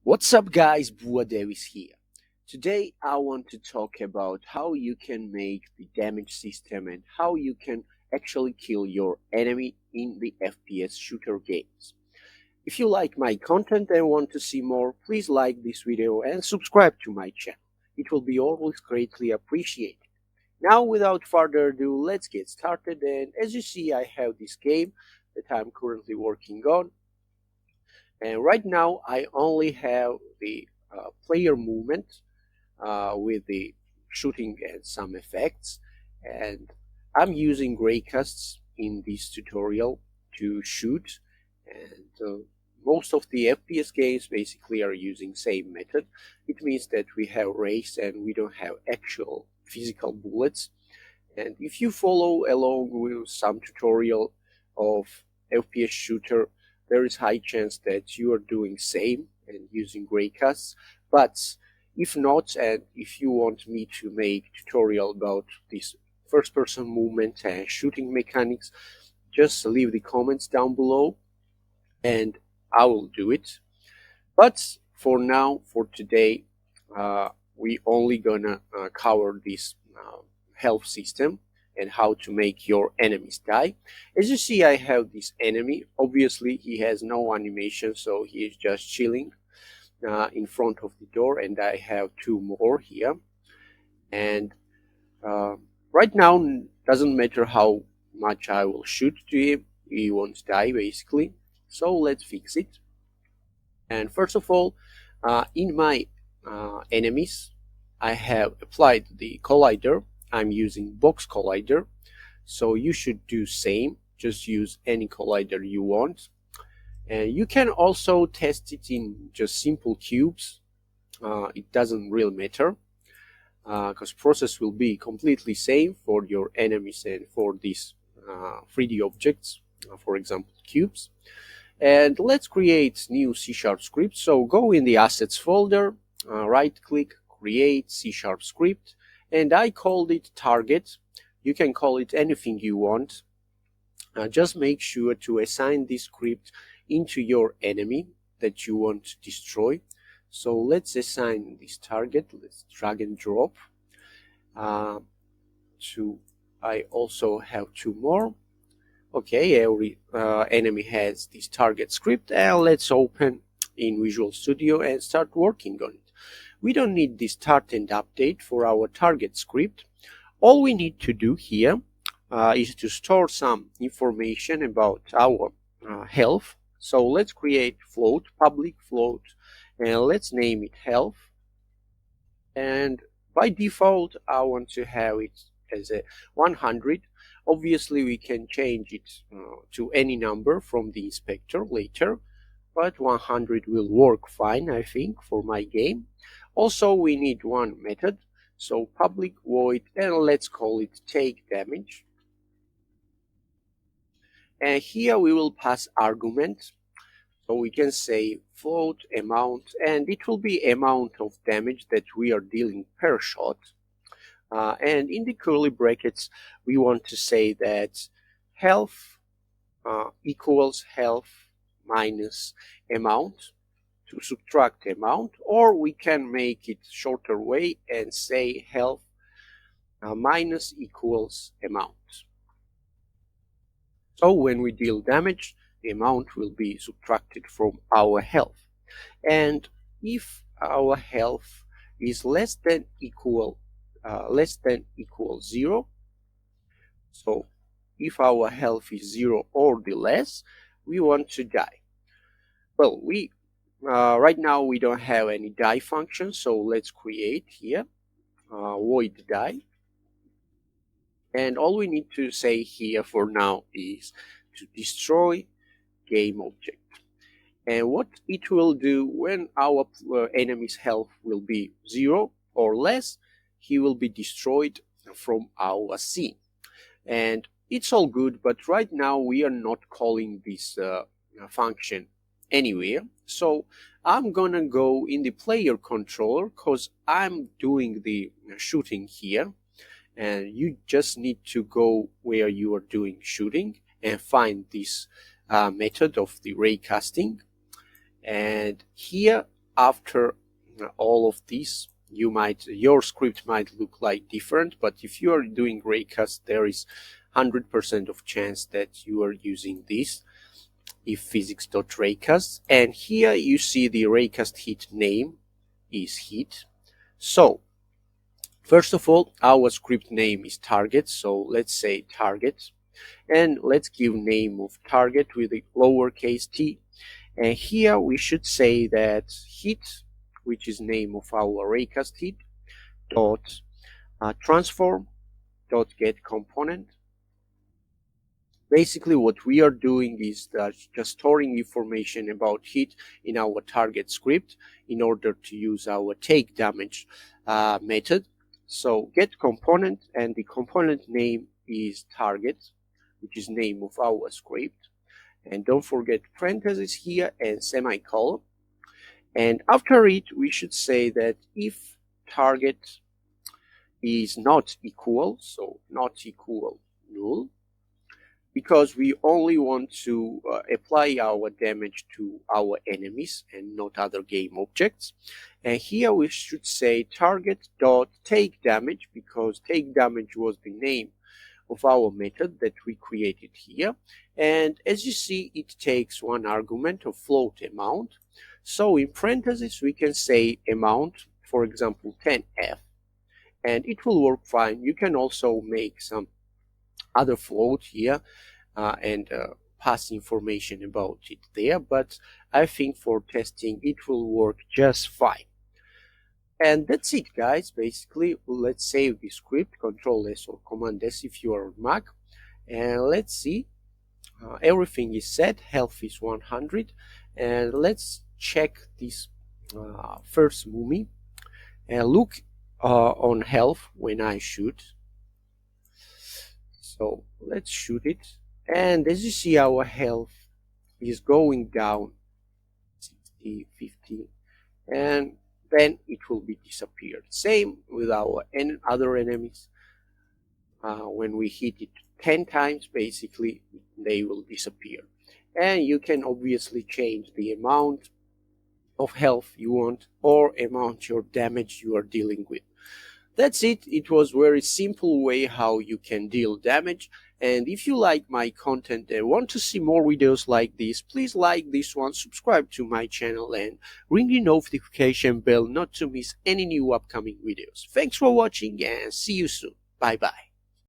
What's up guys, Bua Davis here. Today I want to talk about how you can make the damage system and how you can actually kill your enemy in the FPS shooter games. If you like my content and want to see more, please like this video and subscribe to my channel. It will be always greatly appreciated. Now without further ado, let's get started, and as you see I have this game that I'm currently working on. And right now I only have the player movement with the shooting and some effects. And I'm using graycasts in this tutorial to shoot. And most of the FPS games basically are using same method. It means that we have rays and we don't have actual physical bullets. And if you follow along with some tutorial of FPS shooter, there is high chance that you are doing same and using graycasts. But if not, and if you want me to make tutorial about this first person movement and shooting mechanics, just leave the comments down below and I will do it. But for now, for today, we only gonna cover this health system and how to make your enemies die. As you see, I have this enemy. Obviously, he has no animation, so he is just chilling in front of the door, and I have two more here. And right now, doesn't matter how much I will shoot to him, he won't die basically. So let's fix it. And first of all, in my enemies, I have applied the collider. I'm using box collider, so you should do same. Just use any collider you want, and you can also test it in just simple cubes. It doesn't really matter because process will be completely same for your enemies and for these 3D objects, for example cubes. And let's create new C# script. So go in the assets folder, right click, create C# script, and I called it target. You can call it anything you want. Just make sure to assign this script into your enemy that you want to destroy. So let's assign this target. Let's drag and drop. I also have two more. Okay, every enemy has this target script, and let's open in Visual Studio and start working on it. We don't need the start and update for our target script. All we need to do here is to store some information about our health. So let's create float, public float, and let's name it health. And by default, I want to have it as a 100. Obviously, we can change it to any number from the inspector later, but 100 will work fine, I think, for my game. Also, we need one method, so public void, and let's call it take damage. And here we will pass argument, so we can say float amount, and it will be amount of damage that we are dealing per shot. And in the curly brackets, we want to say that health equals health minus amount, to subtract amount, or we can make it shorter way and say health minus equals amount. So when we deal damage, the amount will be subtracted from our health. And if our health is less than equal 0, so if our health is 0 or the less, we want to die. Well, right now we don't have any die function, so let's create here void die. And all we need to say here for now is to destroy game object. And what it will do when our enemy's health will be 0 or less, he will be destroyed from our scene. And it's all good, but right now we are not calling this function anywhere. So I'm gonna go in the player controller because I'm doing the shooting here, and you just need to go where you are doing shooting and find this method of the ray casting. And here after all of this, your script might look like different, but if you are doing raycast, there is 100% of chance that you are using this if physics.raycast. And here you see the raycast hit name is hit. So first of all, our script name is target, so let's say target, and let's give name of target with a lowercase t. And here we should say that hit, which is name of our raycast hit, dot transform dot get component. Basically what we are doing is just storing information about hit in our target script in order to use our take damage method. So get component, and the component name is target, which is name of our script. And don't forget parentheses here and semicolon. And after it, we should say that if target is not equal, so not equal null, because we only want to apply our damage to our enemies and not other game objects. And here we should say target dot take damage, because take damage was the name of our method that we created here. And as you see, it takes one argument of float amount. So in parentheses, we can say amount, for example, 10f, and it will work fine. You can also make some other float here and pass information about it there, but I think for testing it will work just fine. And that's it, guys. Basically, let's save the script, Control S or Command S if you are on Mac, and let's see. Everything is set, health is 100, and let's check this first mummy and look on health when I shoot. So let's shoot it, and as you see, our health is going down 60, 50, and then it will be disappeared. Same with our other enemies. When we hit it 10 times, basically they will disappear. And you can obviously change the amount of health you want or amount your damage you are dealing with. That's it. It was very simple way how you can deal damage. And if you like my content and want to see more videos like this, please like this one, subscribe to my channel, and ring the notification bell not to miss any new upcoming videos. Thanks for watching and see you soon. Bye bye.